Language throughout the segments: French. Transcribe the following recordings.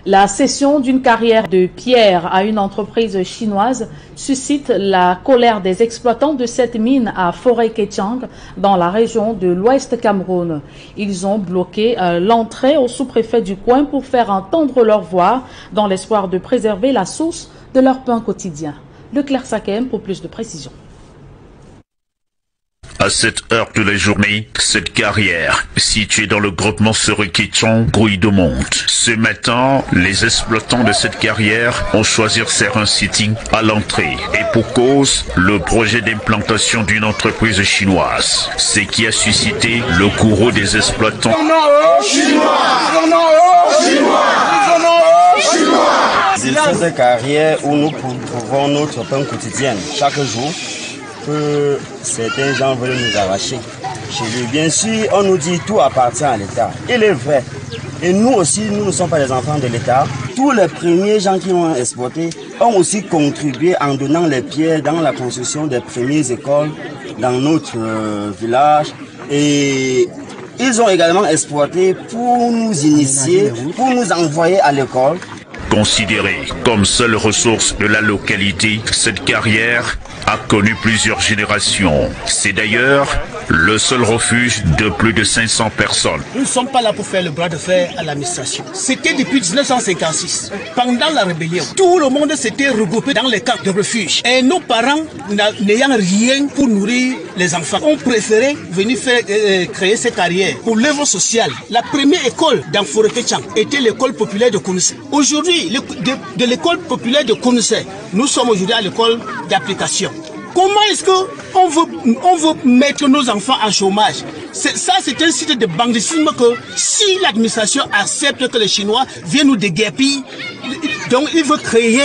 La cession d'une carrière de pierre à une entreprise chinoise suscite la colère des exploitants de cette mine à Forêt-Kétiang dans la région de l'Ouest Cameroun. Ils ont bloqué l'entrée au sous-préfet du coin pour faire entendre leur voix dans l'espoir de préserver la source de leur pain quotidien. Leclerc Sakem pour plus de précisions. À cette heure de la journée, cette carrière, située dans le groupement Forêt-Kétiang, grouille de monde. Ce matin, les exploitants de cette carrière ont choisi de faire un sitting à l'entrée. Et pour cause, le projet d'implantation d'une entreprise chinoise. Ce qui a suscité le courroux des exploitants. C'est cette carrière où nous trouvons notre pain quotidien chaque jour. Que certains gens veulent nous arracher. Chez lui, bien sûr, on nous dit tout appartient à l'État. Il est vrai. Et nous aussi, nous ne sommes pas des enfants de l'État. Tous les premiers gens qui ont exporté ont aussi contribué en donnant les pierres dans la construction des premières écoles dans notre village. Et ils ont également exporté pour nous initier, pour nous envoyer à l'école. Considérée comme seule ressource de la localité, cette carrière a connu plusieurs générations. C'est d'ailleurs le seul refuge de plus de 500 personnes. Nous ne sommes pas là pour faire le bras de fer à l'administration. C'était depuis 1956. Pendant la rébellion, tout le monde s'était regroupé dans les camps de refuge. Et nos parents, n'ayant rien pour nourrir les enfants, ont préféré venir créer cette carrière pour l'œuvre sociale. La première école dans Forêt-Kétiang était l'école populaire de Kounousé. Aujourd'hui, de l'école populaire de Kounousé, nous sommes aujourd'hui à l'école d'application. Comment est-ce qu'on veut mettre nos enfants en chômage? Ça, c'est un site de banditisme que si l'administration accepte que les Chinois viennent nous déguerpir, donc il veut créer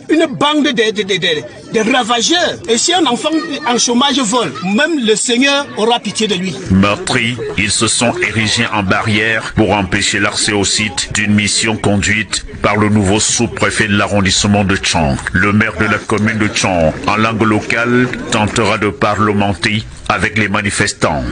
une bande de ravageurs. Et si un enfant en chômage vole, même le Seigneur aura pitié de lui. Meurtris, ils se sont érigés en barrière pour empêcher l'accès au site d'une mission conduite par le nouveau sous-préfet de l'arrondissement de Tchang. Le maire de la commune de Tchang, en langue locale, tentera de parlementer avec les manifestants.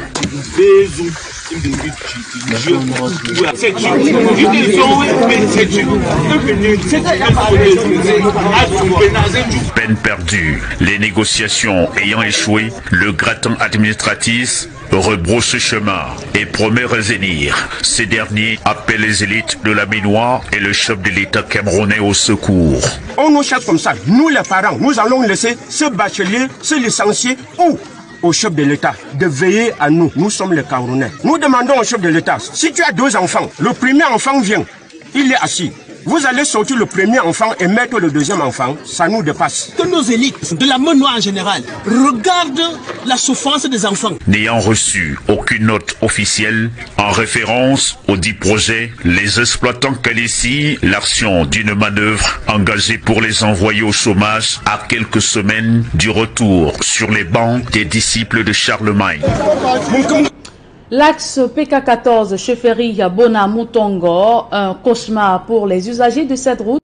Peine perdue. Les négociations ayant échoué, le gratin administratif rebrousse chemin et promet revenir. Ces derniers appellent les élites de la minoire et le chef de l'État camerounais au secours. On nous cherche comme ça, nous les parents, nous allons laisser ce bachelier, ce licencié ou au chef de l'État de veiller à nous. Nous sommes les Camerounais. Nous demandons au chef de l'État, si tu as 2 enfants, le premier enfant vient, il est assis. Vous allez sortir le premier enfant et mettre le deuxième enfant, ça nous dépasse. Que nos élites, de la menoire en général, regardent la souffrance des enfants. N'ayant reçu aucune note officielle en référence au dit projet, les exploitants qualifient l'action d'une manœuvre engagée pour les envoyer au chômage à quelques semaines du retour sur les bancs des disciples de Charlemagne. L'axe PK14 Chefferie Bona Moutongo, un cauchemar pour les usagers de cette route.